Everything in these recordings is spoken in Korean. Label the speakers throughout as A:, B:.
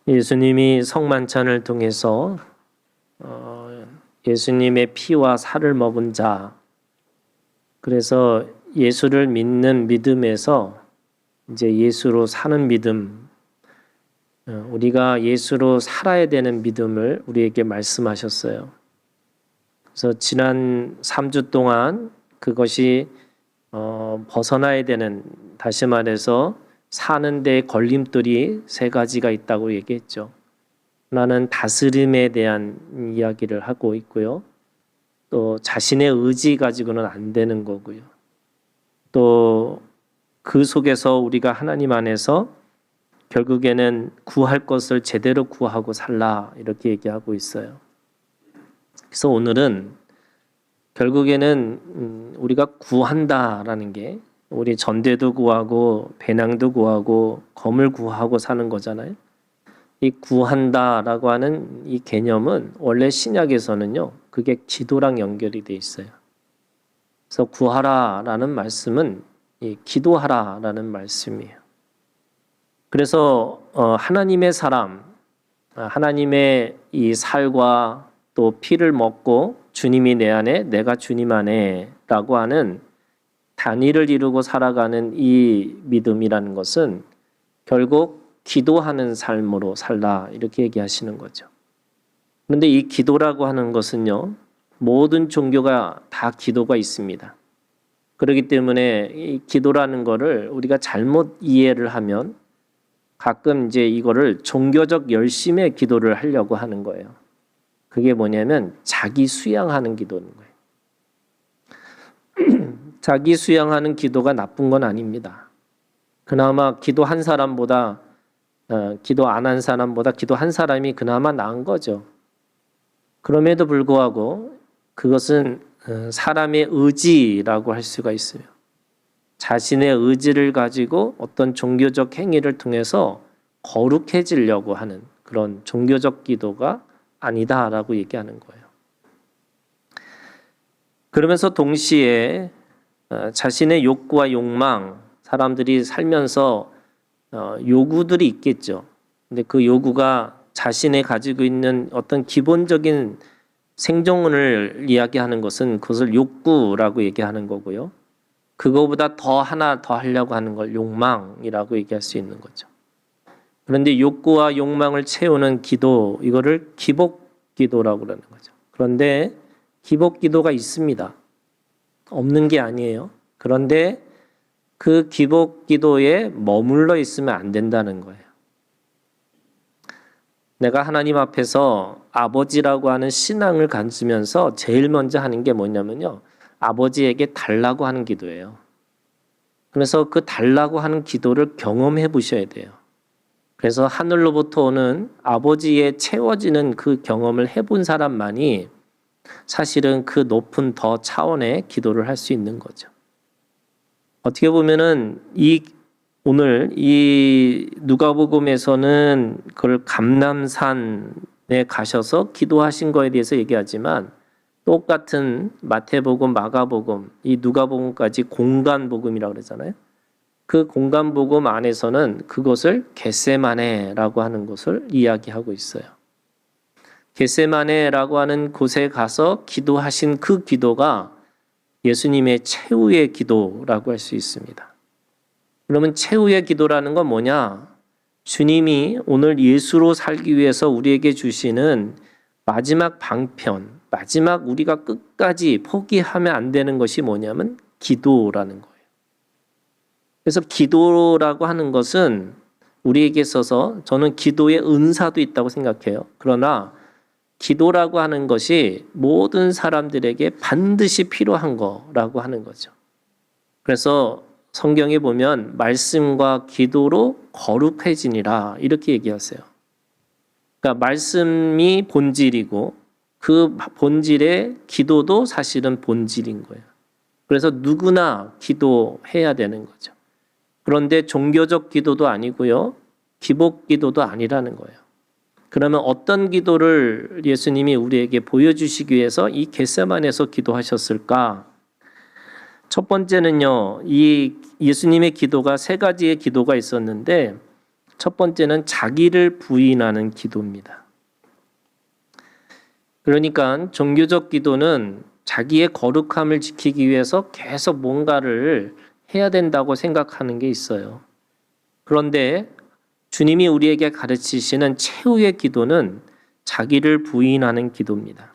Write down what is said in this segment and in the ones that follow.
A: 예수님이 성만찬을 통해서 예수님의 피와 살을 먹은 자, 그래서 예수를 믿는 믿음에서 이제 예수로 사는 믿음, 우리가 예수로 살아야 되는 믿음을 우리에게 말씀하셨어요. 그래서 지난 3주 동안 그것이 벗어나야 되는, 다시 말해서 사는 데 걸림돌이 3가지가 있다고 얘기했죠. 하나는 다스림에 대한 이야기를 하고 있고요. 또 자신의 의지 가지고는 안 되는 거고요. 또 그 속에서 우리가 하나님 안에서 결국에는 구할 것을 제대로 구하고 살라, 이렇게 얘기하고 있어요. 그래서 오늘은 결국에는 우리가 구한다라는 게, 우리 전대도 구하고 배낭도 구하고 검을 구하고 사는 거잖아요. 이 구한다라고 하는 이 개념은 원래 신약에서는요, 그게 기도랑 연결이 돼 있어요. 그래서 구하라라는 말씀은 이 기도하라라는 말씀이에요. 그래서 하나님의 사람, 하나님의 이 살과 또 피를 먹고 주님이 내 안에, 내가 주님 안에라고 하는 단위를 이루고 살아가는 이 믿음이라는 것은 결국 기도하는 삶으로 살라, 이렇게 얘기하시는 거죠. 그런데 이 기도라고 하는 것은요, 모든 종교가 다 기도가 있습니다. 그렇기 때문에 이 기도라는 거를 우리가 잘못 이해를 하면 가끔 이제 이거를 종교적 열심의 기도를 하려고 하는 거예요. 그게 뭐냐면 자기 수양하는 기도인 거예요. 자기 수양하는 기도가 나쁜 건 아닙니다. 그나마 기도한 사람보다 기도 안 한 사람보다 기도한 사람이 그나마 나은 거죠. 그럼에도 불구하고 그것은 사람의 의지라고 할 수가 있어요. 자신의 의지를 가지고 어떤 종교적 행위를 통해서 거룩해지려고 하는 그런 종교적 기도가 아니다라고 얘기하는 거예요. 그러면서 동시에 자신의 욕구와 욕망, 사람들이 살면서 요구들이 있겠죠. 근데 그 요구가 자신의 가지고 있는 어떤 기본적인 생존을 이야기하는 것은 그것을 욕구라고 얘기하는 거고요. 그거보다 더 하나 더 하려고 하는 걸 욕망이라고 얘기할 수 있는 거죠. 그런데 욕구와 욕망을 채우는 기도, 이거를 기복기도라고 그러는 거죠. 그런데 기복기도가 있습니다. 없는 게 아니에요. 그런데 그 기복기도에 머물러 있으면 안 된다는 거예요. 내가 하나님 앞에서 아버지라고 하는 신앙을 가지면서 제일 먼저 하는 게 뭐냐면요, 아버지에게 달라고 하는 기도예요. 그래서 그 달라고 하는 기도를 경험해 보셔야 돼요. 그래서 하늘로부터 오는 아버지의 채워지는 그 경험을 해본 사람만이 사실은 그 높은 더 차원의 기도를 할 수 있는 거죠. 어떻게 보면은 오늘 이 누가복음에서는 그걸 감람산에 가셔서 기도하신 거에 대해서 얘기하지만, 똑같은 마태복음, 마가복음, 이 누가복음까지 공간복음이라고 그러잖아요. 그 공간복음 안에서는 그것을 겟세마네라고 하는 것을 이야기하고 있어요. 겟세마네라고 하는 곳에 가서 기도하신 그 기도가 예수님의 최후의 기도라고 할 수 있습니다. 그러면 최후의 기도라는 건 뭐냐? 주님이 오늘 예수로 살기 위해서 우리에게 주시는 마지막 방편, 마지막 우리가 끝까지 포기하면 안 되는 것이 뭐냐면 기도라는 거예요. 그래서 기도라고 하는 것은 우리에게 있어서 저는 기도의 은사도 있다고 생각해요. 그러나 기도라고 하는 것이 모든 사람들에게 반드시 필요한 거라고 하는 거죠. 그래서 성경에 보면 말씀과 기도로 거룩해지니라, 이렇게 얘기하세요. 그러니까 말씀이 본질이고 그 본질의 기도도 사실은 본질인 거예요. 그래서 누구나 기도해야 되는 거죠. 그런데 종교적 기도도 아니고요, 기복 기도도 아니라는 거예요. 그러면 어떤 기도를 예수님이 우리에게 보여주시기 위해서 이 겟세마네에서 기도하셨을까? 첫 번째는요, 이 예수님의 기도가 3가지의 기도가 있었는데, 첫 번째는 자기를 부인하는 기도입니다. 그러니까 종교적 기도는 자기의 거룩함을 지키기 위해서 계속 뭔가를 해야 된다고 생각하는 게 있어요. 그런데 주님이 우리에게 가르치시는 최후의 기도는 자기를 부인하는 기도입니다.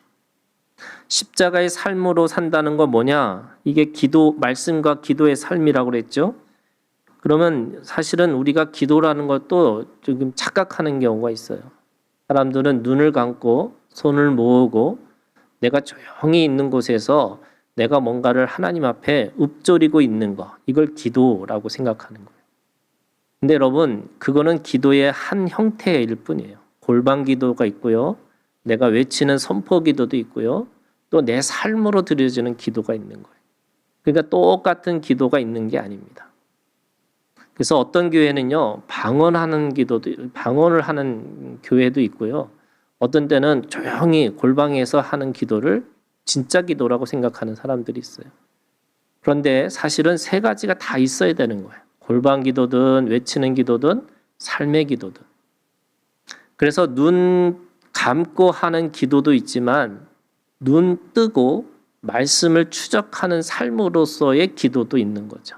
A: 십자가의 삶으로 산다는 건 뭐냐? 이게 기도, 말씀과 기도의 삶이라고 그랬죠? 그러면 사실은 우리가 기도라는 것도 조금 착각하는 경우가 있어요. 사람들은 눈을 감고 손을 모으고 내가 조용히 있는 곳에서 내가 뭔가를 하나님 앞에 읊조리고 있는 거, 이걸 기도라고 생각하는 거예요. 근데 여러분, 그거는 기도의 한 형태일 뿐이에요. 골방 기도가 있고요. 내가 외치는 선포 기도도 있고요. 또 내 삶으로 드려지는 기도가 있는 거예요. 그러니까 똑같은 기도가 있는 게 아닙니다. 그래서 어떤 교회는요, 방언을 하는 교회도 있고요. 어떤 때는 조용히 골방에서 하는 기도를 진짜 기도라고 생각하는 사람들이 있어요. 그런데 사실은 세 가지가 다 있어야 되는 거예요. 골방 기도든 외치는 기도든 삶의 기도든. 그래서 눈 감고 하는 기도도 있지만 눈 뜨고 말씀을 추적하는 삶으로서의 기도도 있는 거죠.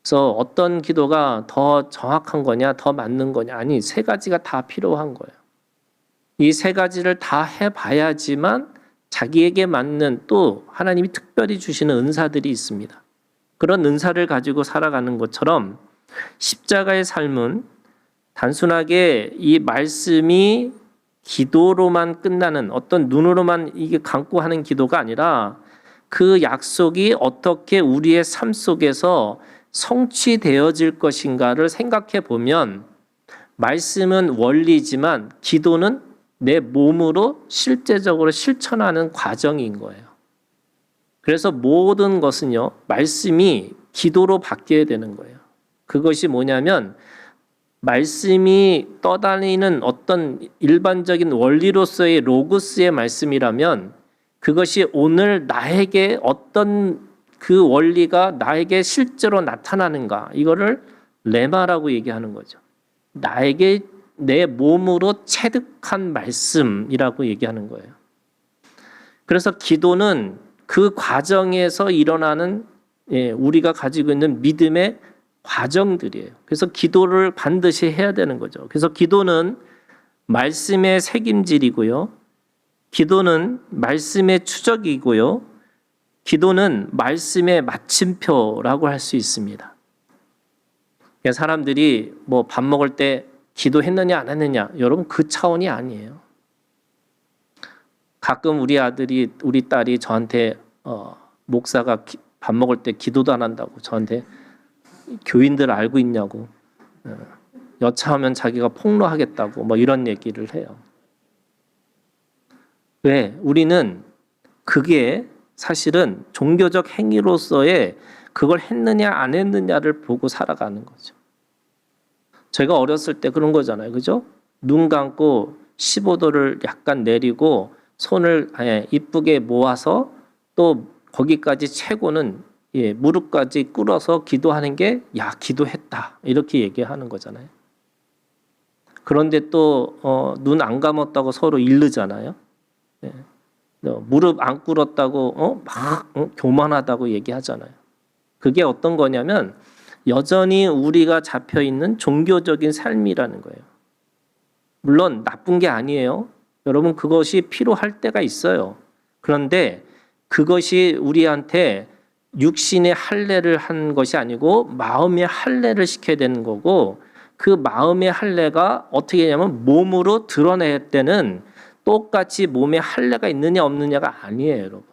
A: 그래서 어떤 기도가 더 정확한 거냐, 더 맞는 거냐, 아니, 세 가지가 다 필요한 거예요. 이 세 가지를 다 해봐야지만 자기에게 맞는 또 하나님이 특별히 주시는 은사들이 있습니다. 그런 은사를 가지고 살아가는 것처럼 십자가의 삶은 단순하게 이 말씀이 기도로만 끝나는 어떤 눈으로만 이게 감고 하는 기도가 아니라 그 약속이 어떻게 우리의 삶 속에서 성취되어질 것인가를 생각해 보면 말씀은 원리지만 기도는 내 몸으로 실제적으로 실천하는 과정인 거예요. 그래서 모든 것은요, 말씀이 기도로 바뀌어야 되는 거예요. 그것이 뭐냐면 말씀이 떠다니는 어떤 일반적인 원리로서의 로고스의 말씀이라면 그것이 오늘 나에게 어떤 그 원리가 나에게 실제로 나타나는가, 이거를 레마라고 얘기하는 거죠. 나에게 내 몸으로 체득한 말씀이라고 얘기하는 거예요. 그래서 기도는 그 과정에서 일어나는 우리가 가지고 있는 믿음의 과정들이에요. 그래서 기도를 반드시 해야 되는 거죠. 그래서 기도는 말씀의 책임질이고요. 기도는 말씀의 추적이고요. 기도는 말씀의 마침표라고 할 수 있습니다. 사람들이 뭐 밥 먹을 때 기도했느냐 안 했느냐, 여러분 그 차원이 아니에요. 가끔 우리 아들이 우리 딸이 저한테 목사가 밥 먹을 때 기도도 안 한다고 저한테 교인들 알고 있냐고, 여차하면 자기가 폭로하겠다고 뭐 이런 얘기를 해요. 왜? 우리는 그게 사실은 종교적 행위로서의 그걸 했느냐 안 했느냐를 보고 살아가는 거죠. 제가 어렸을 때 그런 거잖아요. 그죠? 눈 감고 15도를 약간 내리고 손을 이쁘게 모아서 또 거기까지 채고는 무릎까지 꿇어서 기도하는 게 기도했다 이렇게 얘기하는 거잖아요. 그런데 또 눈 안 감았다고 서로 이르잖아요. 무릎 안 꿇었다고 막 교만하다고 얘기하잖아요. 그게 어떤 거냐면 여전히 우리가 잡혀 있는 종교적인 삶이라는 거예요. 물론 나쁜 게 아니에요. 여러분 그것이 필요할 때가 있어요. 그런데 그것이 우리한테 육신의 할례를 한 것이 아니고 마음의 할례를 시켜야 되는 거고, 그 마음의 할례가 어떻게 하냐면 몸으로 드러낼 때는 똑같이 몸에 할례가 있느냐 없느냐가 아니에요, 여러분.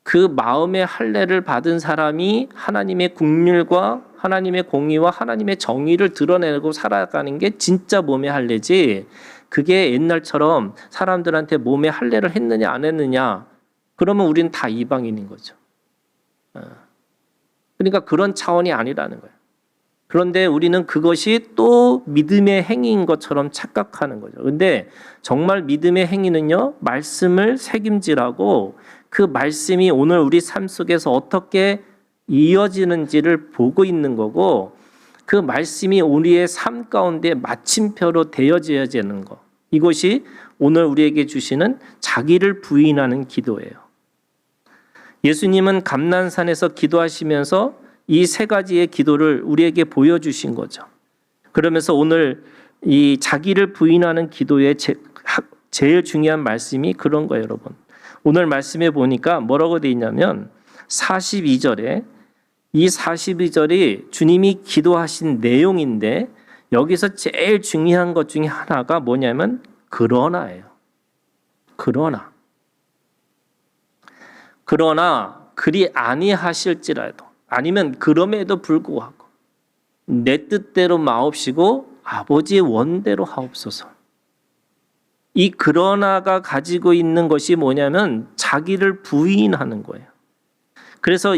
A: 그 마음의 할례를 받은 사람이 하나님의 긍휼과 하나님의 공의와 하나님의 정의를 드러내고 살아가는 게 진짜 몸의 할례지, 그게 옛날처럼 사람들한테 몸의 할례를 했느냐 안 했느냐, 그러면 우리는 다 이방인인 거죠. 그러니까 그런 차원이 아니라는 거예요. 그런데 우리는 그것이 또 믿음의 행위인 것처럼 착각하는 거죠. 근데 정말 믿음의 행위는요, 말씀을 책임지라고 그 말씀이 오늘 우리 삶 속에서 어떻게 이어지는지를 보고 있는 거고, 그 말씀이 우리의 삶 가운데 마침표로 되어져야 되는 것. 이것이 오늘 우리에게 주시는 자기를 부인하는 기도예요. 예수님은 감난산에서 기도하시면서 이 세 가지의 기도를 우리에게 보여주신 거죠. 그러면서 오늘 이 자기를 부인하는 기도의 제일 중요한 말씀이 그런 거예요, 여러분. 오늘 말씀에 보니까 뭐라고 되어 있냐면 42절에 이 42절이 주님이 기도하신 내용인데 여기서 제일 중요한 것 중에 하나가 뭐냐면 그러나예요. 그러나 그리 아니하실지라도 아니면 그럼에도 불구하고 내 뜻대로 마옵시고 아버지의 원대로 하옵소서. 이 그러나가 가지고 있는 것이 뭐냐면 자기를 부인하는 거예요. 그래서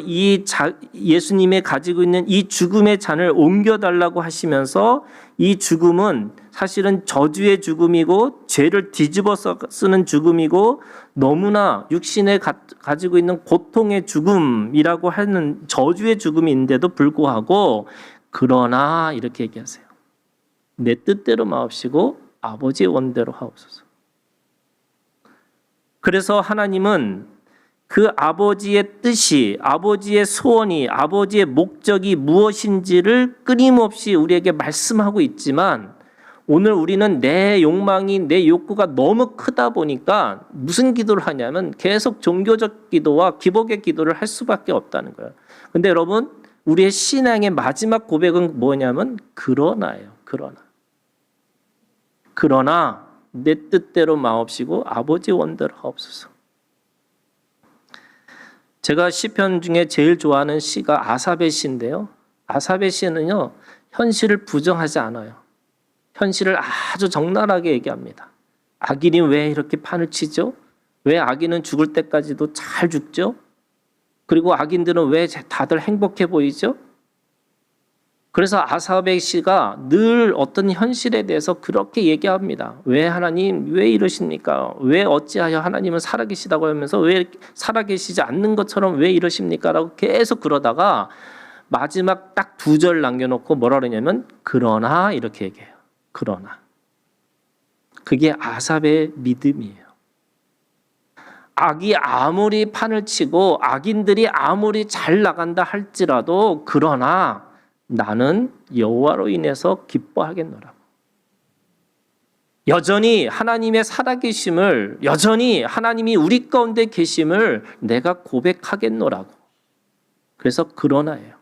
A: 예수님의 가지고 있는 이 죽음의 잔을 옮겨달라고 하시면서 이 죽음은 사실은 저주의 죽음이고 죄를 뒤집어 쓰는 죽음이고 너무나 육신에 가지고 있는 고통의 죽음이라고 하는 저주의 죽음인데도 불구하고 그러나 이렇게 얘기하세요. 내 뜻대로 마옵시고 아버지의 원대로 하옵소서. 그래서 하나님은 그 아버지의 뜻이, 아버지의 소원이, 아버지의 목적이 무엇인지를 끊임없이 우리에게 말씀하고 있지만 오늘 우리는 내 욕망이, 내 욕구가 너무 크다 보니까 무슨 기도를 하냐면 계속 종교적 기도와 기복의 기도를 할 수밖에 없다는 거예요. 근데 여러분, 우리의 신앙의 마지막 고백은 뭐냐면 그러나예요. 그러나 내 뜻대로 마옵시고 아버지의 원대로 하옵소서. 제가 시편 중에 제일 좋아하는 시가 아삽의 시인데요. 아삽의 시는요, 현실을 부정하지 않아요. 현실을 아주 적나라하게 얘기합니다. 악인이 왜 이렇게 판을 치죠? 왜 악인은 죽을 때까지도 잘 죽죠? 그리고 악인들은 왜 다들 행복해 보이죠? 그래서 아삽의 시가 늘 어떤 현실에 대해서 그렇게 얘기합니다. 왜 하나님 왜 이러십니까? 왜 어찌하여 하나님은 살아계시다고 하면서 왜 살아계시지 않는 것처럼 왜 이러십니까? 라고 계속 그러다가 마지막 딱 2절 남겨놓고 뭐라 그러냐면 그러나 이렇게 얘기해요. 그러나. 그게 아삽의 믿음이에요. 악이 아무리 판을 치고 악인들이 아무리 잘 나간다 할지라도 그러나 나는 여호와로 인해서 기뻐하겠노라. 여전히 하나님의 살아계심을, 여전히 하나님이 우리 가운데 계심을 내가 고백하겠노라고. 그래서 그러나예요.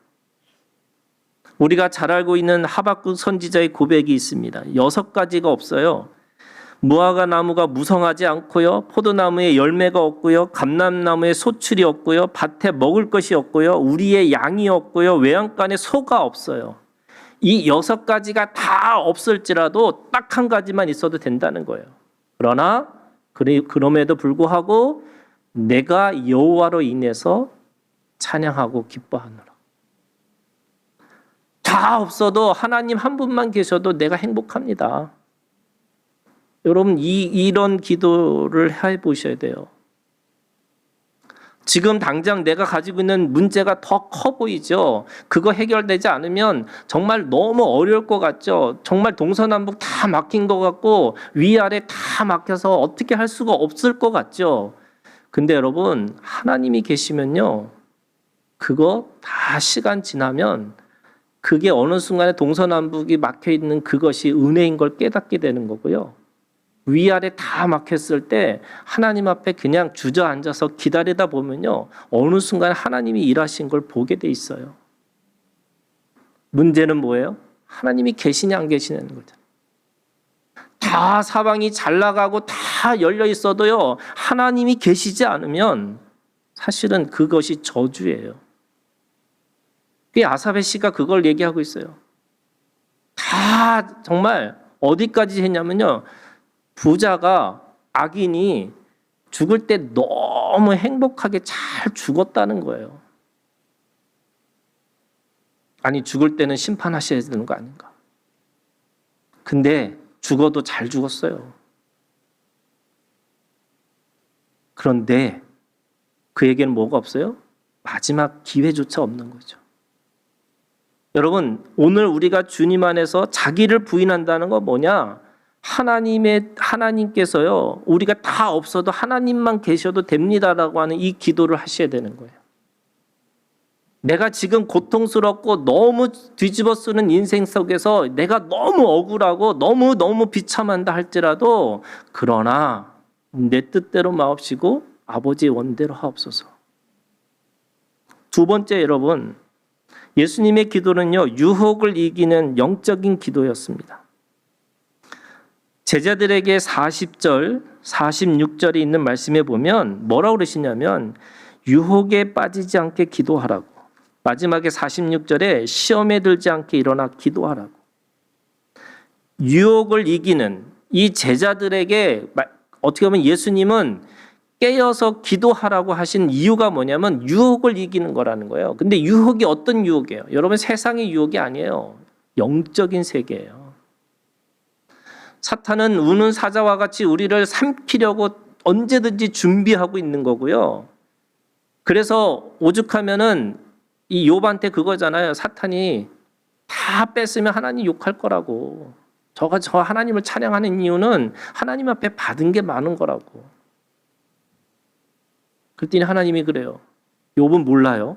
A: 우리가 잘 알고 있는 하박국 선지자의 고백이 있습니다. 6가지가 없어요. 무화과 나무가 무성하지 않고요, 포도나무에 열매가 없고요, 감람나무에 소출이 없고요, 밭에 먹을 것이 없고요, 우리의 양이 없고요, 외양간에 소가 없어요. 이 6가지가 다 없을지라도 딱 한 가지만 있어도 된다는 거예요. 그러나 그럼에도 불구하고 내가 여호와로 인해서 찬양하고 기뻐하노라. 다 없어도 하나님 한 분만 계셔도 내가 행복합니다. 여러분 이런 기도를 해보셔야 돼요. 지금 당장 내가 가지고 있는 문제가 더 커 보이죠. 그거 해결되지 않으면 정말 너무 어려울 것 같죠. 정말 동서남북 다 막힌 것 같고 위아래 다 막혀서 어떻게 할 수가 없을 것 같죠. 근데 여러분 하나님이 계시면요, 그거 다 시간 지나면 그게 어느 순간에 동서남북이 막혀 있는 그것이 은혜인 걸 깨닫게 되는 거고요. 위아래 다 막혔을 때 하나님 앞에 그냥 주저앉아서 기다리다 보면요, 어느 순간 하나님이 일하신 걸 보게 돼 있어요. 문제는 뭐예요? 하나님이 계시냐 안 계시냐는 거죠. 다 사방이 잘 나가고 다 열려 있어도요, 하나님이 계시지 않으면 사실은 그것이 저주예요. 아삽의 시가 그걸 얘기하고 있어요. 다 정말 어디까지 했냐면요, 부자가, 악인이 죽을 때 너무 행복하게 잘 죽었다는 거예요. 아니, 죽을 때는 심판하셔야 되는 거 아닌가? 근데 죽어도 잘 죽었어요. 그런데 그에게는 뭐가 없어요? 마지막 기회조차 없는 거죠. 여러분, 오늘 우리가 주님 안에서 자기를 부인한다는 건 뭐냐? 하나님께서요, 우리가 다 없어도 하나님만 계셔도 됩니다라고 하는 이 기도를 하셔야 되는 거예요. 내가 지금 고통스럽고 너무 뒤집어 쓰는 인생 속에서 내가 너무 억울하고 너무 비참한다 할지라도, 그러나 내 뜻대로 마옵시고 아버지의 원대로 하옵소서. 두 번째, 여러분, 예수님의 기도는요, 유혹을 이기는 영적인 기도였습니다. 제자들에게 40절, 46절에 있는 말씀에 보면 뭐라고 그러시냐면 유혹에 빠지지 않게 기도하라고. 마지막에 46절에 시험에 들지 않게 일어나 기도하라고. 유혹을 이기는 이 제자들에게 어떻게 보면 예수님은 깨어서 기도하라고 하신 이유가 뭐냐면 유혹을 이기는 거라는 거예요. 근데 유혹이 어떤 유혹이에요? 여러분, 세상의 유혹이 아니에요. 영적인 세계예요. 사탄은 우는 사자와 같이 우리를 삼키려고 언제든지 준비하고 있는 거고요. 그래서 오죽하면은 이 욥한테 그거잖아요. 사탄이 다 뺐으면 하나님 욕할 거라고. 저 하나님을 찬양하는 이유는 하나님 앞에 받은 게 많은 거라고. 그랬더니 하나님이 그래요. 욥은 몰라요.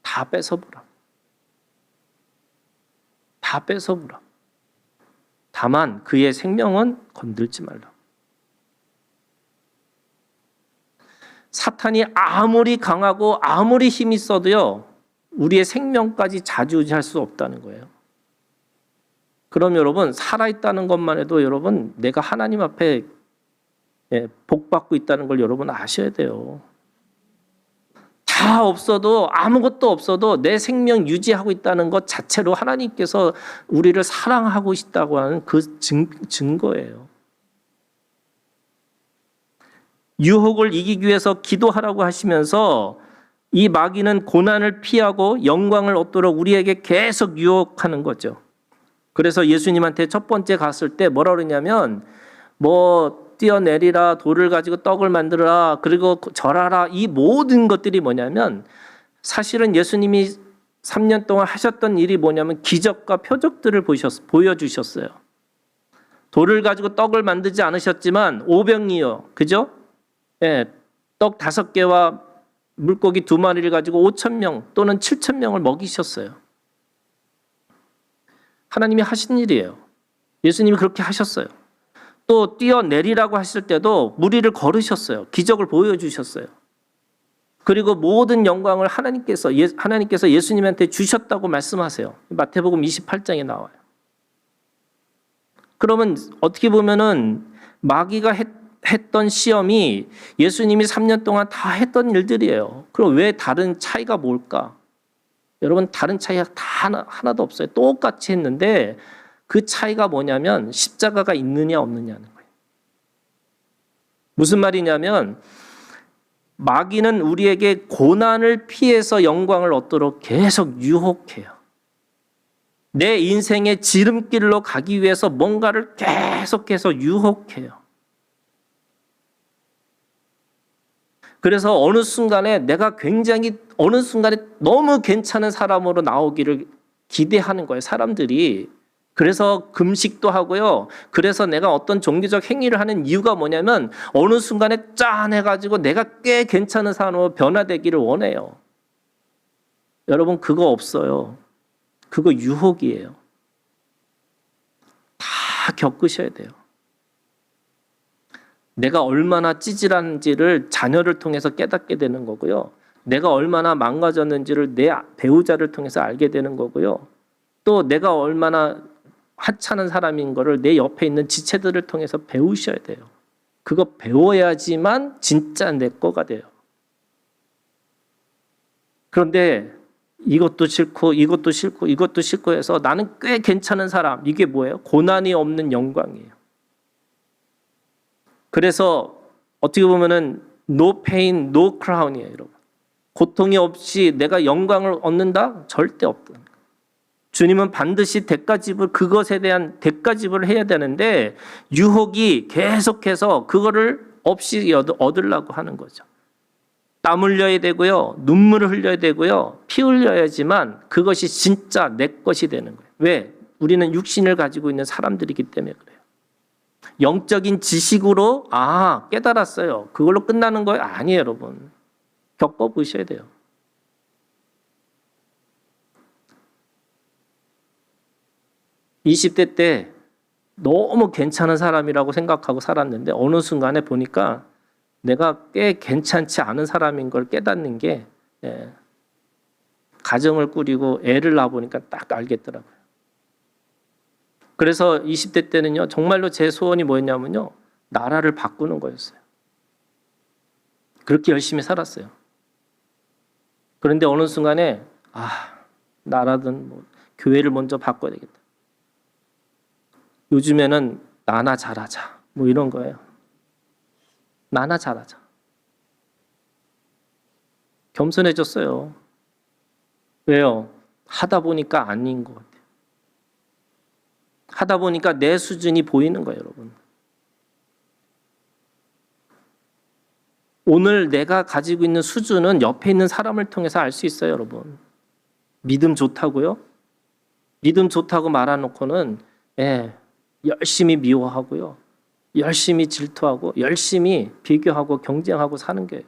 A: 다 뺏어보라. 다 뺏어보라. 다만 그의 생명은 건들지 말라. 사탄이 아무리 강하고 아무리 힘이 있어도요, 우리의 생명까지 좌지우지할 수 없다는 거예요. 그럼 여러분, 살아있다는 것만 해도 여러분, 내가 하나님 앞에 복받고 있다는 걸 여러분 아셔야 돼요. 다 없어도, 아무것도 없어도 내 생명 유지하고 있다는 것 자체로 하나님께서 우리를 사랑하고 있다고 하는 그 증거예요. 유혹을 이기기 위해서 기도하라고 하시면서 이 마귀는 고난을 피하고 영광을 얻도록 우리에게 계속 유혹하는 거죠. 그래서 예수님한테 첫 번째 갔을 때 뭐라 그러냐면 뛰어내리라, 돌을 가지고 떡을 만들어라, 그리고 절하라, 이 모든 것들이 뭐냐면 사실은 예수님이 3년 동안 하셨던 일이 뭐냐면 기적과 표적들을 보여주셨어요. 돌을 가지고 떡을 만들지 않으셨지만 오병이요, 그죠? 떡 5개와 물고기 2마리를 가지고 5,000명 또는 7,000명을 먹이셨어요. 하나님이 하신 일이에요. 예수님이 그렇게 하셨어요. 또 뛰어내리라고 하실 때도 무리를 걸으셨어요. 기적을 보여주셨어요. 그리고 모든 영광을 하나님께서 예수님한테 주셨다고 말씀하세요. 마태복음 28장에 나와요. 그러면 어떻게 보면은 마귀가 했던 시험이 예수님이 3년 동안 다 했던 일들이에요. 그럼 왜 다른 차이가 뭘까? 여러분, 다른 차이가 다 하나도 없어요. 똑같이 했는데 그 차이가 뭐냐면 십자가가 있느냐 없느냐는 거예요. 무슨 말이냐면 마귀는 우리에게 고난을 피해서 영광을 얻도록 계속 유혹해요. 내 인생의 지름길로 가기 위해서 뭔가를 계속해서 유혹해요. 그래서 어느 순간에 내가 어느 순간에 너무 괜찮은 사람으로 나오기를 기대하는 거예요, 사람들이. 그래서 금식도 하고요. 그래서 내가 어떤 종교적 행위를 하는 이유가 뭐냐면 어느 순간에 짠 해가지고 내가 꽤 괜찮은 사람으로 변화되기를 원해요. 여러분, 그거 없어요. 그거 유혹이에요. 다 겪으셔야 돼요. 내가 얼마나 찌질한지를 자녀를 통해서 깨닫게 되는 거고요. 내가 얼마나 망가졌는지를 내 배우자를 통해서 알게 되는 거고요. 또 내가 얼마나 하찮은 사람인 거를 내 옆에 있는 지체들을 통해서 배우셔야 돼요. 그거 배워야지만 진짜 내 거가 돼요. 그런데 이것도 싫고 이것도 싫고 이것도 싫고 해서 나는 꽤 괜찮은 사람, 이게 뭐예요? 고난이 없는 영광이에요. 그래서 어떻게 보면은 no pain, no crown이에요, 여러분. 고통이 없이 내가 영광을 얻는다? 절대 없다. 주님은 반드시 그것에 대한 대가집을 해야 되는데 유혹이 계속해서 그거를 없이 얻으려고 하는 거죠. 땀 흘려야 되고요. 눈물을 흘려야 되고요. 피 흘려야지만 그것이 진짜 내 것이 되는 거예요. 왜? 우리는 육신을 가지고 있는 사람들이기 때문에 그래요. 영적인 지식으로 깨달았어요. 그걸로 끝나는 거예요? 아니에요, 여러분. 겪어보셔야 돼요. (20대) 때 너무 괜찮은 사람이라고 생각하고 살았는데 어느 순간에 보니까 내가 꽤 괜찮지 않은 사람인 걸 깨닫는 게 가정을 꾸리고 애를 낳아보니까 딱 알겠더라고요. 그래서 20대 때는요, 정말로 제 소원이 뭐였냐면요, 나라를 바꾸는 거였어요. 그렇게 열심히 살았어요. 그런데 어느 순간에 나라든 뭐 교회를 먼저 바꿔야 되겠다. 요즘에는 나나 잘하자 뭐 이런 거예요. 나나 잘하자. 겸손해졌어요. 왜요? 하다 보니까 아닌 것 같아요. 하다 보니까 내 수준이 보이는 거예요, 여러분. 오늘 내가 가지고 있는 수준은 옆에 있는 사람을 통해서 알 수 있어요, 여러분. 믿음 좋다고요? 믿음 좋다고 말해놓고는 열심히 미워하고요, 열심히 질투하고 열심히 비교하고 경쟁하고 사는 거예요.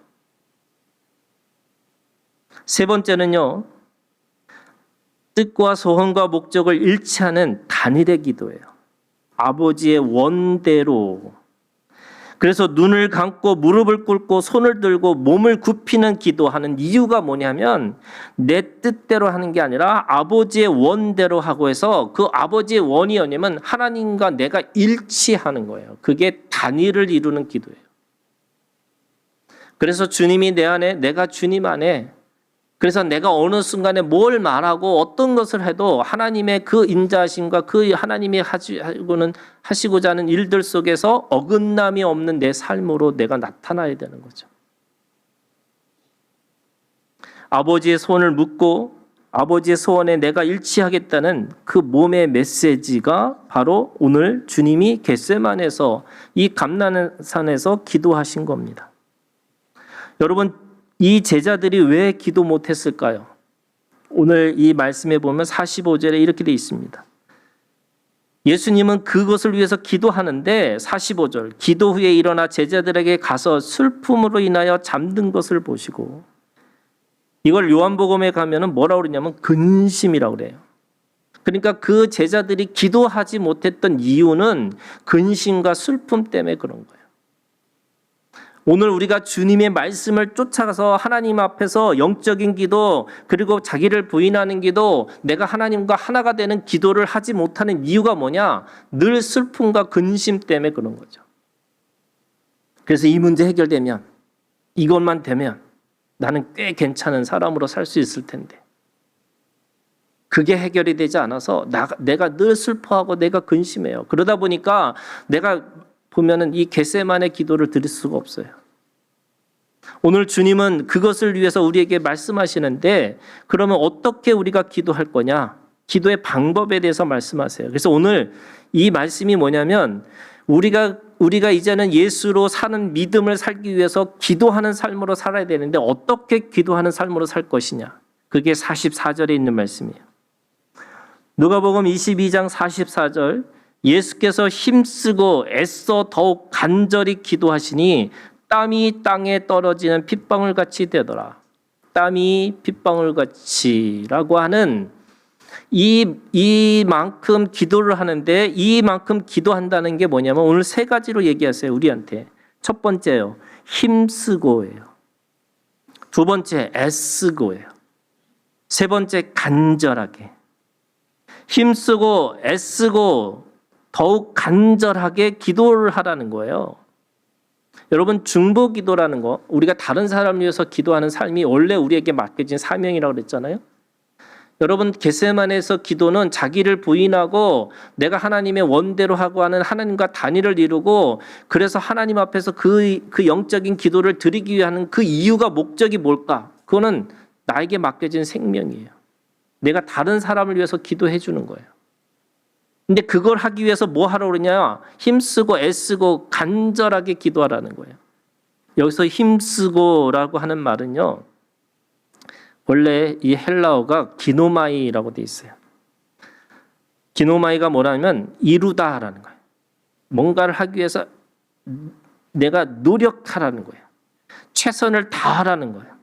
A: 세 번째는요, 뜻과 소원과 목적을 일치하는 단일의 기도예요. 아버지의 원대로. 그래서 눈을 감고 무릎을 꿇고 손을 들고 몸을 굽히는 기도하는 이유가 뭐냐면 내 뜻대로 하는 게 아니라 아버지의 원대로 하고 해서 그 아버지의 원이 뭐냐면 하나님과 내가 일치하는 거예요. 그게 단일을 이루는 기도예요. 그래서 주님이 내 안에, 내가 주님 안에, 그래서 내가 어느 순간에 뭘 말하고 어떤 것을 해도 하나님의 그 인자하심과 그 하나님이 하시고자 하는 일들 속에서 어긋남이 없는 내 삶으로 내가 나타나야 되는 거죠. 아버지의 손을 묻고 아버지의 소원에 내가 일치하겠다는 그 몸의 메시지가 바로 오늘 주님이 겟세마네에서 이 감람산에서 기도하신 겁니다. 여러분, 이 제자들이 왜 기도 못했을까요? 오늘 이 말씀에 보면 45절에 이렇게 되어 있습니다. 예수님은 그것을 위해서 기도하는데 45절, 기도 후에 일어나 제자들에게 가서 슬픔으로 인하여 잠든 것을 보시고, 이걸 요한복음에 가면은 뭐라고 그러냐면 근심이라고 그래요. 그러니까 그 제자들이 기도하지 못했던 이유는 근심과 슬픔 때문에 그런 거예요. 오늘 우리가 주님의 말씀을 쫓아가서 하나님 앞에서 영적인 기도, 그리고 자기를 부인하는 기도, 내가 하나님과 하나가 되는 기도를 하지 못하는 이유가 뭐냐? 늘 슬픔과 근심 때문에 그런 거죠. 그래서 이 문제 해결되면, 이것만 되면 나는 꽤 괜찮은 사람으로 살 수 있을 텐데, 그게 해결이 되지 않아서 내가 늘 슬퍼하고 내가 근심해요. 그러다 보니까 내가 보면은 이 겟세마네 기도를 드릴 수가 없어요. 오늘 주님은 그것을 위해서 우리에게 말씀하시는데, 그러면 어떻게 우리가 기도할 거냐? 기도의 방법에 대해서 말씀하세요. 그래서 오늘 이 말씀이 뭐냐면 우리가 이제는 예수로 사는 믿음을 살기 위해서 기도하는 삶으로 살아야 되는데 어떻게 기도하는 삶으로 살 것이냐? 그게 44절에 있는 말씀이에요. 누가복음 22장 44절, 예수께서 힘쓰고 애써 더욱 간절히 기도하시니 땀이 땅에 떨어지는 핏방울같이 되더라. 땀이 핏방울같이라고 하는 이만큼 기도를 하는데, 이만큼 기도한다는 게 뭐냐면 오늘 세 가지로 얘기하세요, 우리한테. 첫 번째요, 힘쓰고예요. 두 번째, 애쓰고예요. 세 번째, 간절하게. 힘쓰고 애쓰고 더욱 간절하게 기도를 하라는 거예요. 여러분, 중보기도라는 거, 우리가 다른 사람을 위해서 기도하는 삶이 원래 우리에게 맡겨진 사명이라고 그랬잖아요. 여러분, 겟세마네에서 기도는 자기를 부인하고 내가 하나님의 원대로 하고 하는 하나님과 단일을 이루고, 그래서 하나님 앞에서 그 영적인 기도를 드리기 위한 그 이유가, 목적이 뭘까? 그거는 나에게 맡겨진 생명이에요. 내가 다른 사람을 위해서 기도해 주는 거예요. 근데 그걸 하기 위해서 뭐 하라고 그러냐? 힘쓰고 애쓰고 간절하게 기도하라는 거예요. 여기서 힘쓰고라고 하는 말은요, 원래 이 헬라어가 기노마이라고 돼 있어요. 기노마이가 뭐라면 이루다라는 거예요. 뭔가를 하기 위해서 내가 노력하라는 거예요. 최선을 다하라는 거예요.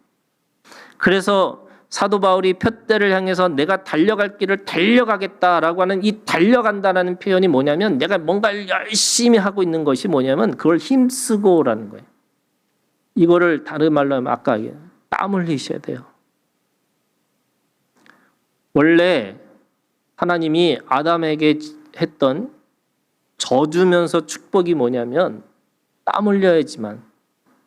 A: 그래서 사도 바울이 푯대를 향해서 내가 달려갈 길을 달려가겠다라고 하는 이 달려간다라는 표현이 뭐냐면 내가 뭔가를 열심히 하고 있는 것이 뭐냐면 그걸 힘쓰고라는 거예요. 이거를 다른 말로 하면 아까 땀 흘리셔야 돼요. 원래 하나님이 아담에게 했던 져주면서 축복이 뭐냐면 땀 흘려야지만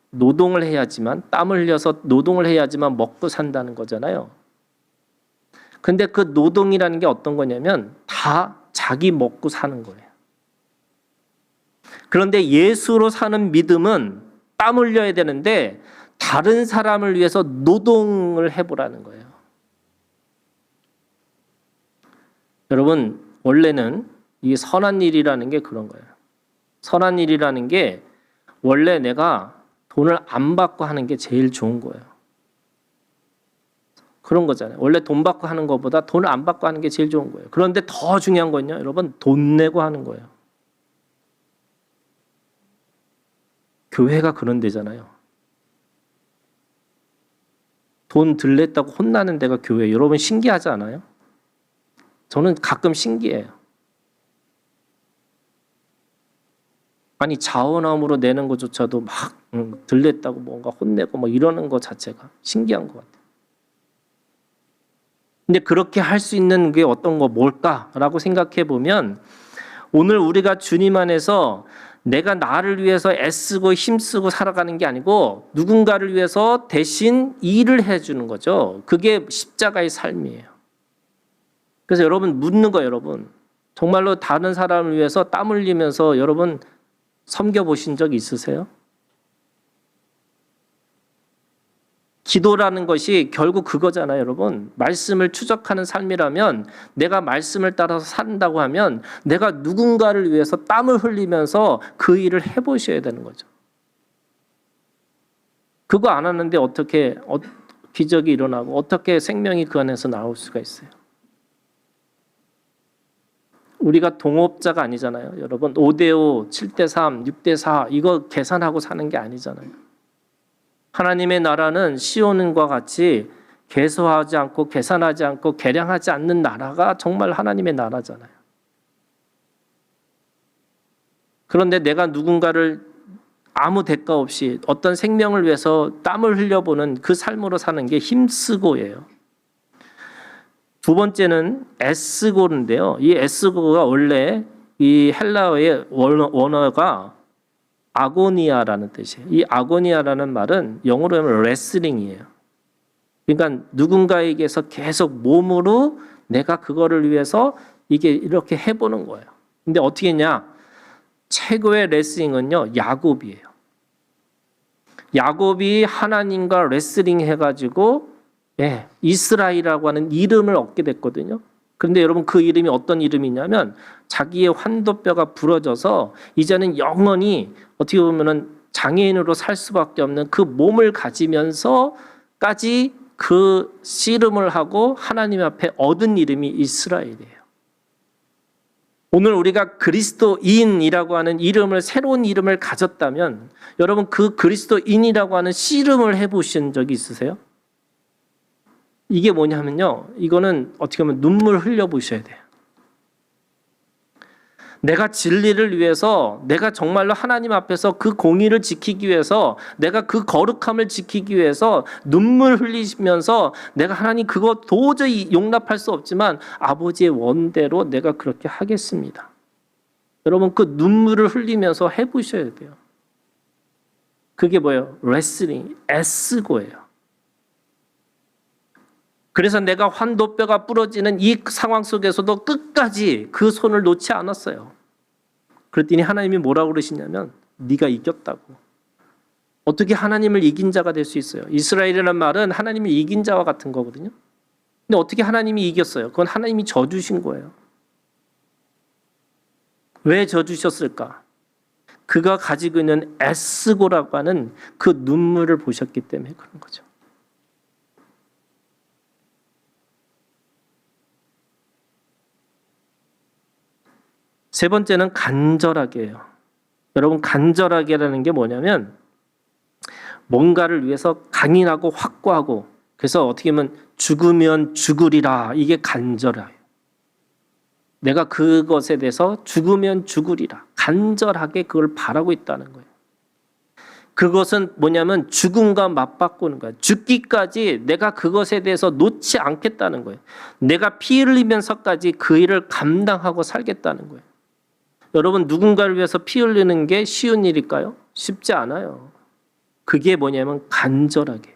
A: 노동을 해야지만 땀을 흘려서 노동을 해야지만 먹고 산다는 거잖아요. 근데 그 노동이라는 게 어떤 거냐면 다 자기 먹고 사는 거예요. 그런데 예수로 사는 믿음은 땀 흘려야 되는데 다른 사람을 위해서 노동을 해보라는 거예요. 여러분, 원래는 이 선한 일이라는 게 그런 거예요. 선한 일이라는 게 원래 내가 돈을 안 받고 하는 게 제일 좋은 거예요. 그런 거잖아요. 원래 돈 받고 하는 것보다 돈을 안 받고 하는 게 제일 좋은 거예요. 그런데 더 중요한 건요, 여러분, 돈 내고 하는 거예요. 교회가 그런 데잖아요. 돈 들냈다고 혼나는 데가 교회. 여러분 신기하지 않아요? 저는 가끔 신기해요. 아니 자원함으로 내는 것조차도 막 들냈다고 뭔가 혼내고 뭐 이러는 것 자체가 신기한 것 같아요. 근데 그렇게 할 수 있는 게 어떤 거 뭘까라고 생각해 보면 오늘 우리가 주님 안에서 내가 나를 위해서 애쓰고 힘쓰고 살아가는 게 아니고 누군가를 위해서 대신 일을 해주는 거죠. 그게 십자가의 삶이에요. 그래서 여러분 묻는 거예요. 여러분 정말로 다른 사람을 위해서 땀 흘리면서 여러분 섬겨보신 적 있으세요? 기도라는 것이 결국 그거잖아요, 여러분. 말씀을 추적하는 삶이라면 내가 말씀을 따라서 산다고 하면 내가 누군가를 위해서 땀을 흘리면서 그 일을 해보셔야 되는 거죠. 그거 안 하는데 어떻게 기적이 일어나고 어떻게 생명이 그 안에서 나올 수가 있어요? 우리가 동업자가 아니잖아요, 여러분. 5대5, 7대3, 6대4 이거 계산하고 사는 게 아니잖아요. 하나님의 나라는 시온과 같이 계수하지 않고 계산하지 않고 계량하지 않는 나라가 정말 하나님의 나라잖아요. 그런데 내가 누군가를 아무 대가 없이 어떤 생명을 위해서 땀을 흘려보는 그 삶으로 사는 게 힘쓰고예요. 두 번째는 애쓰고인데요. 이 애쓰고가 원래 이 헬라어의 원어가 아고니아라는 뜻이에요. 이 아고니아라는 말은 영어로 하면 레슬링이에요. 그러니까 누군가에게서 계속 몸으로 내가 그거를 위해서 이게 이렇게 해보는 거예요. 근데 어떻게 했냐? 최고의 레슬링은요, 야곱이에요. 야곱이 하나님과 레슬링 해가지고 이스라엘이라고 하는 이름을 얻게 됐거든요. 그런데 여러분 그 이름이 어떤 이름이냐면 자기의 환도뼈가 부러져서 이제는 영원히 어떻게 보면은 장애인으로 살 수밖에 없는 그 몸을 가지면서까지 그 씨름을 하고 하나님 앞에 얻은 이름이 이스라엘이에요. 오늘 우리가 그리스도인이라고 하는 이름을 새로운 이름을 가졌다면 여러분 그 그리스도인이라고 하는 씨름을 해보신 적이 있으세요? 이게 뭐냐면요. 이거는 어떻게 보면 눈물 흘려보셔야 돼요. 내가 진리를 위해서 내가 정말로 하나님 앞에서 그 공의를 지키기 위해서 내가 그 거룩함을 지키기 위해서 눈물 흘리면서 내가 하나님 그거 도저히 용납할 수 없지만 아버지의 원대로 내가 그렇게 하겠습니다. 여러분 그 눈물을 흘리면서 해보셔야 돼요. 그게 뭐예요? 레슬링, 애쓰고예요. 그래서 내가 환도뼈가 부러지는 이 상황 속에서도 끝까지 그 손을 놓지 않았어요. 그랬더니 하나님이 뭐라고 그러시냐면 네가 이겼다고. 어떻게 하나님을 이긴 자가 될 수 있어요? 이스라엘이라는 말은 하나님을 이긴 자와 같은 거거든요. 근데 어떻게 하나님이 이겼어요? 그건 하나님이 져주신 거예요. 왜 져주셨을까? 그가 가지고 있는 애쓰고라고 하는 그 눈물을 보셨기 때문에 그런 거죠. 세 번째는 간절하게예요. 여러분, 간절하게라는 게 뭐냐면 뭔가를 위해서 강인하고 확고하고, 그래서 어떻게 보면 죽으면 죽으리라, 이게 간절해요. 내가 그것에 대해서 죽으면 죽으리라, 간절하게 그걸 바라고 있다는 거예요. 그것은 뭐냐면 죽음과 맞바꾸는 거예요. 죽기까지 내가 그것에 대해서 놓지 않겠다는 거예요. 내가 피 흘리면서까지 그 일을 감당하고 살겠다는 거예요. 여러분, 누군가를 위해서 피 흘리는 게 쉬운 일일까요? 쉽지 않아요. 그게 뭐냐면 간절하게.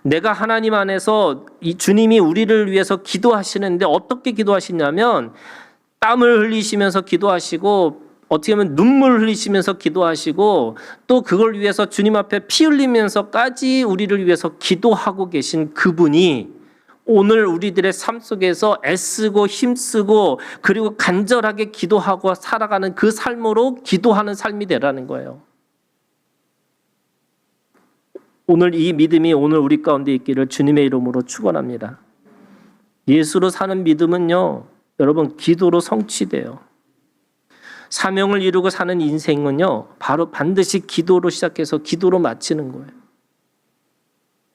A: 내가 하나님 안에서 이 주님이 우리를 위해서 기도하시는데 어떻게 기도하시냐면 땀을 흘리시면서 기도하시고, 어떻게 보면 눈물 흘리시면서 기도하시고, 또 그걸 위해서 주님 앞에 피 흘리면서까지 우리를 위해서 기도하고 계신 그분이 오늘 우리들의 삶 속에서 애쓰고 힘쓰고 그리고 간절하게 기도하고 살아가는 그 삶으로 기도하는 삶이 되라는 거예요. 오늘 이 믿음이 오늘 우리 가운데 있기를 주님의 이름으로 축원합니다. 예수로 사는 믿음은요, 여러분, 기도로 성취돼요. 사명을 이루고 사는 인생은요, 바로 반드시 기도로 시작해서 기도로 마치는 거예요.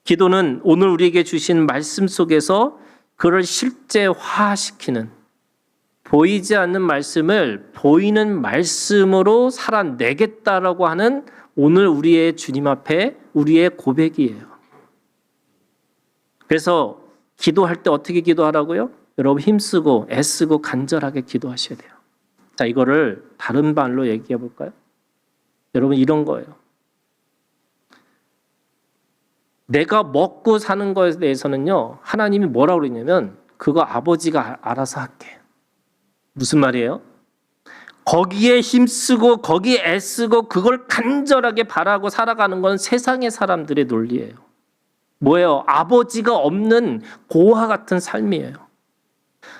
A: 기도는 오늘 우리에게 주신 말씀 속에서 그를 실제화시키는, 보이지 않는 말씀을 보이는 말씀으로 살아내겠다라고 하는 오늘 우리의 주님 앞에 우리의 고백이에요. 그래서 기도할 때 어떻게 기도하라고요? 여러분, 힘쓰고 애쓰고 간절하게 기도하셔야 돼요. 자, 이거를 다른 말로 얘기해 볼까요? 여러분, 이런 거예요. 내가 먹고 사는 것에 대해서는요, 하나님이 뭐라고 그러냐면 그거 아버지가 알아서 할게. 무슨 말이에요? 거기에 힘쓰고 거기에 애쓰고 그걸 간절하게 바라고 살아가는 건 세상의 사람들의 논리예요. 뭐예요? 아버지가 없는 고아 같은 삶이에요.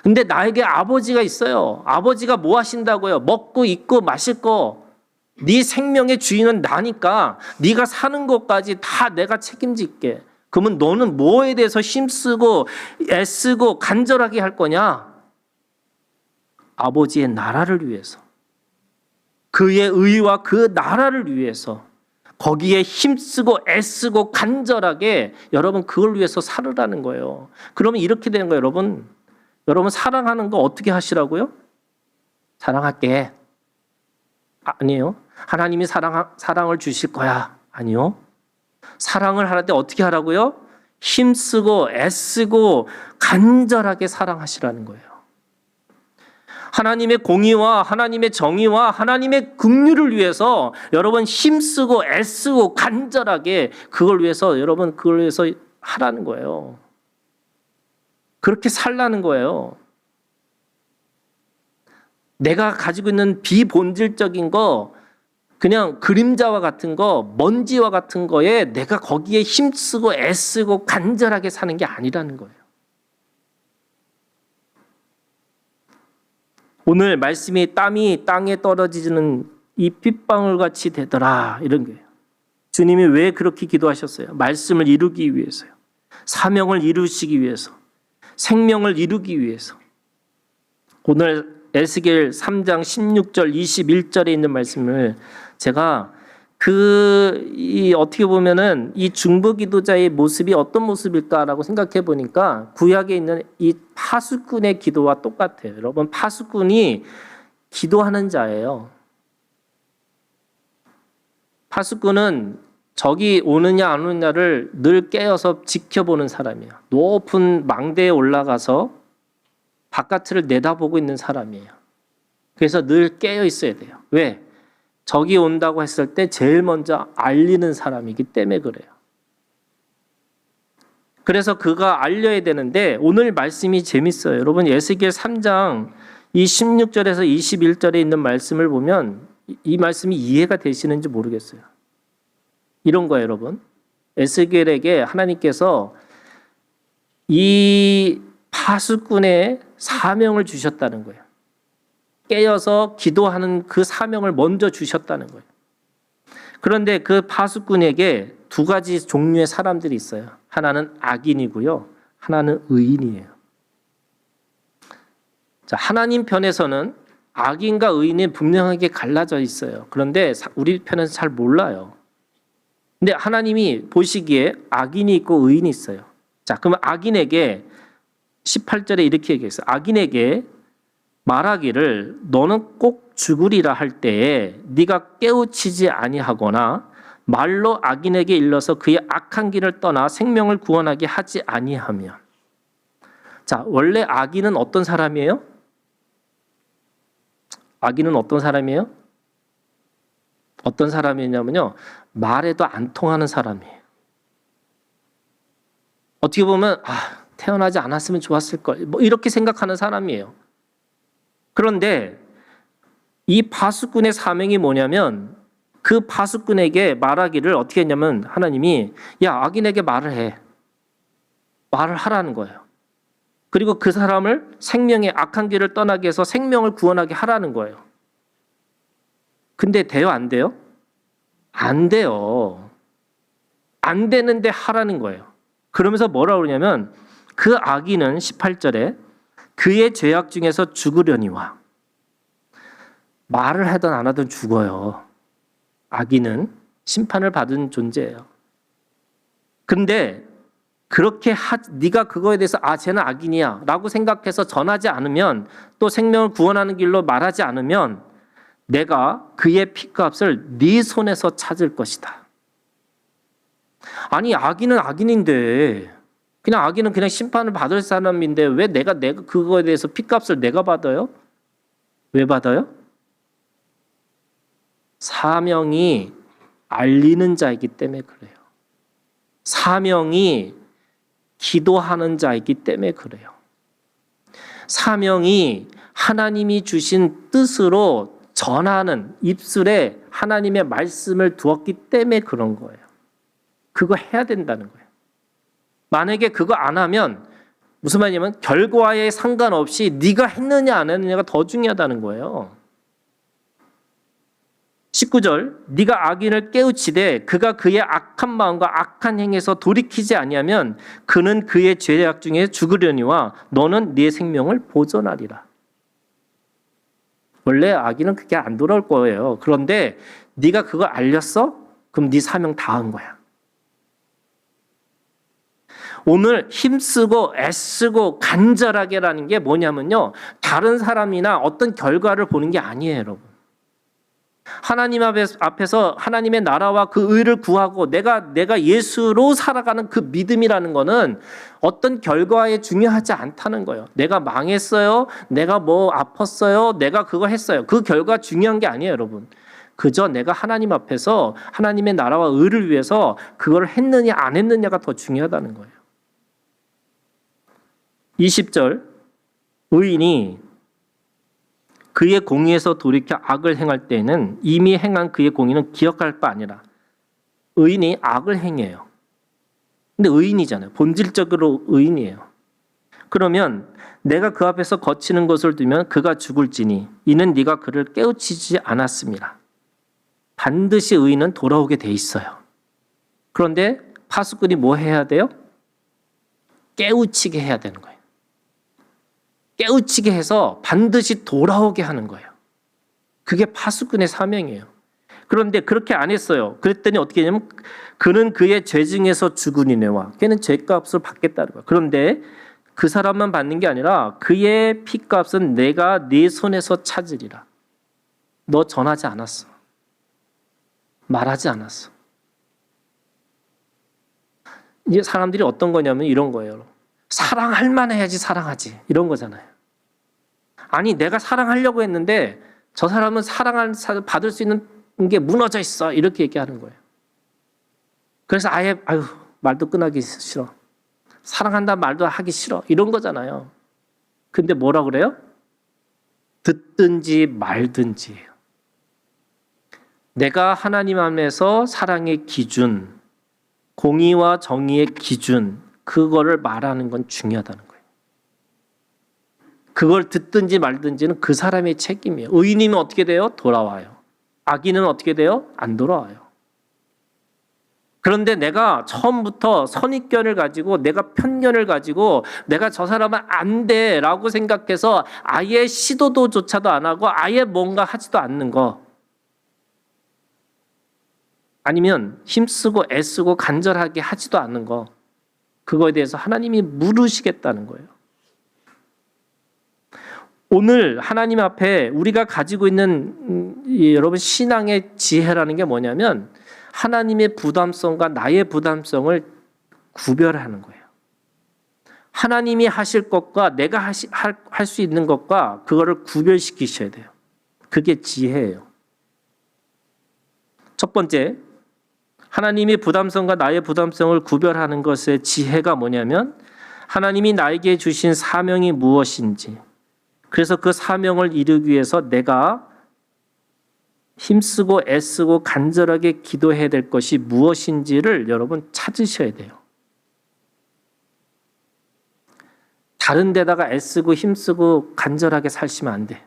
A: 근데 나에게 아버지가 있어요. 아버지가 뭐 하신다고요? 먹고 입고 마실 거, 네 생명의 주인은 나니까 네가 사는 것까지 다 내가 책임질게. 그러면 너는 뭐에 대해서 힘쓰고 애쓰고 간절하게 할 거냐? 아버지의 나라를 위해서, 그의 의와 그 나라를 위해서 거기에 힘쓰고 애쓰고 간절하게 여러분 그걸 위해서 살으라는 거예요. 그러면 이렇게 되는 거예요. 여러분 사랑하는 거 어떻게 하시라고요? 사랑할게. 아니에요. 하나님이 사랑을 주실 거야. 아니요. 사랑을 할 때 어떻게 하라고요? 힘쓰고 애쓰고 간절하게 사랑하시라는 거예요. 하나님의 공의와 하나님의 정의와 하나님의 긍휼을 위해서 여러분 힘쓰고 애쓰고 간절하게 그걸 위해서 여러분 그걸 위해서 하라는 거예요. 그렇게 살라는 거예요. 내가 가지고 있는 비본질적인 거, 그냥 그림자와 같은 거, 먼지와 같은 거에 내가 거기에 힘쓰고 애쓰고 간절하게 사는 게 아니라는 거예요. 오늘 말씀이 땀이 땅에 떨어지는 이 핏방울 같이 되더라, 이런 거예요. 주님이 왜 그렇게 기도하셨어요? 말씀을 이루기 위해서요. 사명을 이루시기 위해서. 생명을 이루기 위해서. 오늘 에스겔 3장 16절 21절에 있는 말씀을 제가 어떻게 보면은 이 중보기도자의 모습이 어떤 모습일까라고 생각해 보니까 구약에 있는 이 파수꾼의 기도와 똑같아요. 여러분, 파수꾼이 기도하는 자예요. 파수꾼은 적이 오느냐 안 오느냐를 늘 깨어서 지켜보는 사람이에요. 높은 망대에 올라가서 바깥을 내다보고 있는 사람이에요. 그래서 늘 깨어 있어야 돼요. 왜? 적이 온다고 했을 때 제일 먼저 알리는 사람이기 때문에 그래요. 그래서 그가 알려야 되는데 오늘 말씀이 재밌어요. 여러분, 에스겔 3장 이 16절에서 21절에 있는 말씀을 보면 이 말씀이 이해가 되시는지 모르겠어요. 이런 거예요, 여러분. 에스겔에게 하나님께서 이 파수꾼의 사명을 주셨다는 거예요. 깨어서 기도하는 그 사명을 먼저 주셨다는 거예요. 그런데 그 파수꾼에게 두 가지 종류의 사람들이 있어요. 하나는 악인이고요. 하나는 의인이에요. 자, 하나님 편에서는 악인과 의인이 분명하게 갈라져 있어요. 그런데 우리 편에서 잘 몰라요. 근데 하나님이 보시기에 악인이 있고 의인이 있어요. 자, 그러면 악인에게 18절에 이렇게 얘기했어요. 악인에게 말하기를 너는 꼭 죽으리라 할 때에 네가 깨우치지 아니하거나 말로 악인에게 일러서 그의 악한 길을 떠나 생명을 구원하게 하지 아니하면. 자, 원래 악인은 어떤 사람이에요? 악인은 어떤 사람이에요? 어떤 사람이냐면요, 말해도 안 통하는 사람이에요. 어떻게 보면 태어나지 않았으면 좋았을 걸, 뭐 이렇게 생각하는 사람이에요. 그런데 이 파수꾼의 사명이 뭐냐면 그 파수꾼에게 말하기를 어떻게 했냐면 하나님이 야, 악인에게 말을 해. 말을 하라는 거예요. 그리고 그 사람을 생명의 악한 길을 떠나게 해서 생명을 구원하게 하라는 거예요. 근데 돼요, 안 돼요? 안 돼요. 안 되는데 하라는 거예요. 그러면서 뭐라 그러냐면 그 악인은 18절에 그의 죄악 중에서 죽으려니와. 말을 하든 안 하든 죽어요. 악인은 심판을 받은 존재예요. 근데 그렇게 네가 그거에 대해서 쟤는 악인이야 라고 생각해서 전하지 않으면, 또 생명을 구원하는 길로 말하지 않으면 내가 그의 피값을 네 손에서 찾을 것이다. 아니, 악인은 악인인데, 그냥 악인은 그냥 심판을 받을 사람인데 왜 내가 그거에 대해서 피값을 내가 받아요? 왜 받아요? 사명이 알리는 자이기 때문에 그래요. 사명이 기도하는 자이기 때문에 그래요. 사명이 하나님이 주신 뜻으로 전하는 입술에 하나님의 말씀을 두었기 때문에 그런 거예요. 그거 해야 된다는 거예요. 만약에 그거 안 하면 무슨 말이냐면 결과에 상관없이 네가 했느냐 안 했느냐가 더 중요하다는 거예요. 19절 네가 악인을 깨우치되 그가 그의 악한 마음과 악한 행에서 돌이키지 아니하면 그는 그의 죄악 중에 죽으려니와 너는 네 생명을 보존하리라. 원래 악인은 그게 안 돌아올 거예요. 그런데 네가 그거 알렸어? 그럼 네 사명 다 한 거야. 오늘 힘쓰고 애쓰고 간절하게라는 게 뭐냐면요, 다른 사람이나 어떤 결과를 보는 게 아니에요, 여러분. 하나님 앞에서 하나님의 나라와 그 의를 구하고 내가 예수로 살아가는 그 믿음이라는 거는 어떤 결과에 중요하지 않다는 거예요. 내가 망했어요. 내가 뭐 아팠어요. 내가 그거 했어요. 그 결과 중요한 게 아니에요, 여러분. 그저 내가 하나님 앞에서 하나님의 나라와 의를 위해서 그걸 했느냐 안 했느냐가 더 중요하다는 거예요. 20절 의인이 그의 공의에서 돌이켜 악을 행할 때에는 이미 행한 그의 공의는 기억할 바 아니라. 의인이 악을 행해요. 근데 의인이잖아요. 본질적으로 의인이에요. 그러면 내가 그 앞에서 거치는 것을 두면 그가 죽을지니 이는 네가 그를 깨우치지 않았습니다. 반드시 의인은 돌아오게 돼 있어요. 그런데 파수꾼이 뭐 해야 돼요? 깨우치게 해야 되는 거예요. 깨우치게 해서 반드시 돌아오게 하는 거예요. 그게 파수꾼의 사명이에요. 그런데 그렇게 안 했어요. 그랬더니 어떻게 했냐면 그는 그의 죄 중에서 죽으니와 걔는 죄값을 받겠다는 거예요. 그런데 그 사람만 받는 게 아니라 그의 피값은 내가 네 손에서 찾으리라. 너 전하지 않았어. 말하지 않았어. 이제 사람들이 어떤 거냐면 이런 거예요. 사랑할 만해야지 사랑하지. 이런 거잖아요. 아니, 내가 사랑하려고 했는데 저 사람은 사랑을 받을 수 있는 게 무너져 있어. 이렇게 얘기하는 거예요. 그래서 말도 끝나기 싫어. 사랑한다는 말도 하기 싫어. 이런 거잖아요. 근데 뭐라 그래요? 듣든지 말든지예요. 내가 하나님 안에서 사랑의 기준, 공의와 정의의 기준, 그거를 말하는 건 중요하다는 거예요. 그걸 듣든지 말든지는 그 사람의 책임이에요. 의인이면 어떻게 돼요? 돌아와요. 악인은 어떻게 돼요? 안 돌아와요. 그런데 내가 처음부터 선입견을 가지고 내가 편견을 가지고 내가 저 사람은 안 돼라고 생각해서 아예 시도조차도 안 하고 아예 뭔가 하지도 않는 거. 아니면 힘쓰고 애쓰고 간절하게 하지도 않는 거. 그거에 대해서 하나님이 물으시겠다는 거예요. 오늘 하나님 앞에 우리가 가지고 있는 여러분 신앙의 지혜라는 게 뭐냐면 하나님의 부담성과 나의 부담성을 구별하는 거예요. 하나님이 하실 것과 내가 할 수 있는 것과 그거를 구별시키셔야 돼요. 그게 지혜예요. 첫 번째, 하나님의 부담성과 나의 부담성을 구별하는 것의 지혜가 뭐냐면 하나님이 나에게 주신 사명이 무엇인지, 그래서 그 사명을 이루기 위해서 내가 힘쓰고 애쓰고 간절하게 기도해야 될 것이 무엇인지를 여러분 찾으셔야 돼요. 다른 데다가 애쓰고 힘쓰고 간절하게 살시면 안 돼.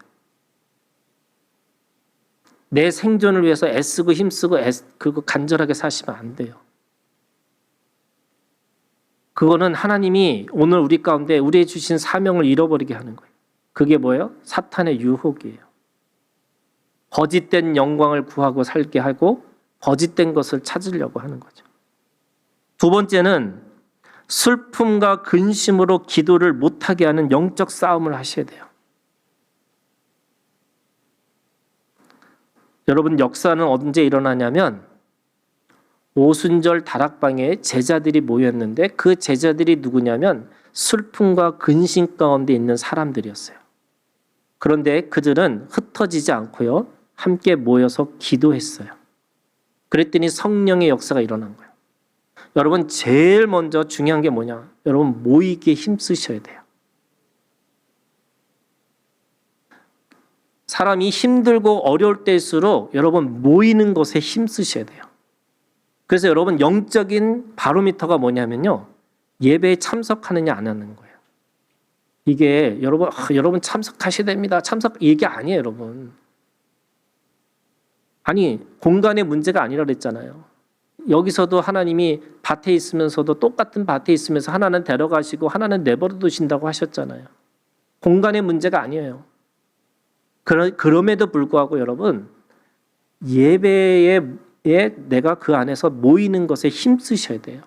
A: 내 생존을 위해서 애쓰고 힘쓰고 그거 간절하게 사시면 안 돼요. 그거는 하나님이 오늘 우리 가운데 우리의 주신 사명을 잃어버리게 하는 거예요. 그게 뭐예요? 사탄의 유혹이에요. 거짓된 영광을 구하고 살게 하고 거짓된 것을 찾으려고 하는 거죠. 두 번째는 슬픔과 근심으로 기도를 못하게 하는 영적 싸움을 하셔야 돼요. 여러분, 역사는 언제 일어나냐면 오순절 다락방에 제자들이 모였는데 그 제자들이 누구냐면 슬픔과 근심 가운데 있는 사람들이었어요. 그런데 그들은 흩어지지 않고요, 함께 모여서 기도했어요. 그랬더니 성령의 역사가 일어난 거예요. 여러분, 제일 먼저 중요한 게 뭐냐? 여러분, 모이기에 힘쓰셔야 돼요. 사람이 힘들고 어려울 때일수록 여러분 모이는 것에 힘쓰셔야 돼요. 그래서 여러분 영적인 바로미터가 뭐냐면요, 예배에 참석하느냐 안 하는 거예요. 이게 여러분 참석하셔야 됩니다. 이게 아니에요, 여러분. 아니, 공간의 문제가 아니라 그랬잖아요. 여기서도 하나님이 밭에 있으면서도 똑같은 밭에 있으면서 하나는 데려가시고 하나는 내버려 두신다고 하셨잖아요. 공간의 문제가 아니에요. 그럼에도 불구하고 여러분, 예배에 내가 그 안에서 모이는 것에 힘쓰셔야 돼요.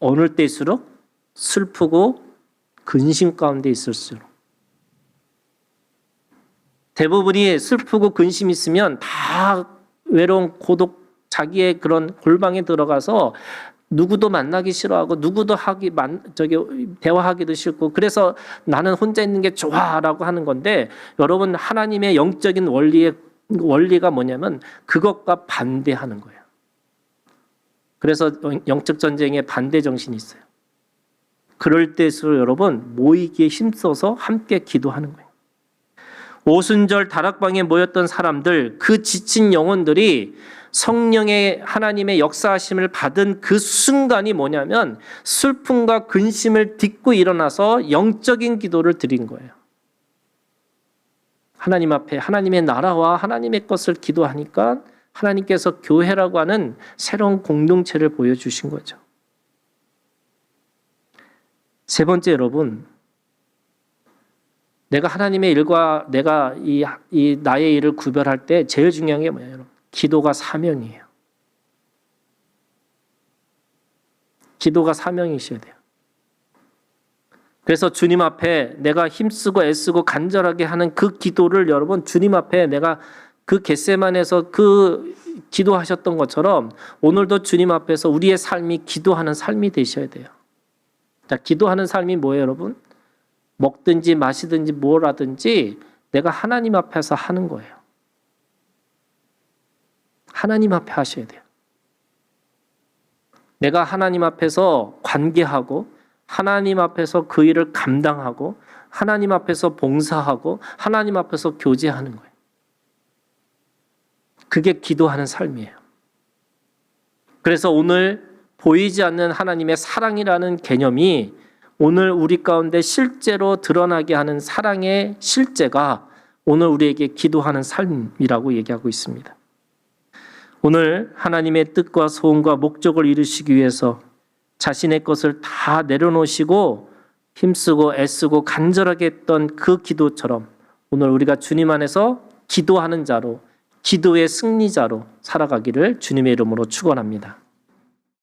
A: 어느 때일수록 슬프고 근심 가운데 있을수록. 대부분이 슬프고 근심 있으면 다 외로운 고독, 자기의 그런 골방에 들어가서 누구도 만나기 싫어하고 누구도 대화하기도 싫고, 그래서 나는 혼자 있는 게 좋아라고 하는 건데, 여러분 하나님의 영적인 원리가 뭐냐면 그것과 반대하는 거예요. 그래서 영적 전쟁에 반대 정신이 있어요. 그럴 때일수록 여러분 모이기에 힘써서 함께 기도하는 거예요. 오순절 다락방에 모였던 사람들, 그 지친 영혼들이 성령의 하나님의 역사하심을 받은 그 순간이 뭐냐면 슬픔과 근심을 딛고 일어나서 영적인 기도를 드린 거예요. 하나님 앞에 하나님의 나라와 하나님의 것을 기도하니까 하나님께서 교회라고 하는 새로운 공동체를 보여주신 거죠. 세 번째, 여러분, 내가 하나님의 일과 내가 이 나의 일을 구별할 때 제일 중요한 게 뭐예요, 여러분? 기도가 사명이에요. 기도가 사명이셔야 돼요. 그래서 주님 앞에 내가 힘쓰고 애쓰고 간절하게 하는 그 기도를 여러분 주님 앞에 내가 그 겟세마네에서 그 기도하셨던 것처럼 오늘도 주님 앞에서 우리의 삶이 기도하는 삶이 되셔야 돼요. 자, 기도하는 삶이 뭐예요, 여러분? 먹든지 마시든지 뭘 하든지 내가 하나님 앞에서 하는 거예요. 하나님 앞에 하셔야 돼요. 내가 하나님 앞에서 관계하고 하나님 앞에서 그 일을 감당하고 하나님 앞에서 봉사하고 하나님 앞에서 교제하는 거예요. 그게 기도하는 삶이에요. 그래서 오늘 보이지 않는 하나님의 사랑이라는 개념이 오늘 우리 가운데 실제로 드러나게 하는 사랑의 실제가 오늘 우리에게 기도하는 삶이라고 얘기하고 있습니다. 오늘 하나님의 뜻과 소원과 목적을 이루시기 위해서 자신의 것을 다 내려놓으시고 힘쓰고 애쓰고 간절하게 했던 그 기도처럼 오늘 우리가 주님 안에서 기도하는 자로, 기도의 승리자로 살아가기를 주님의 이름으로 축원합니다.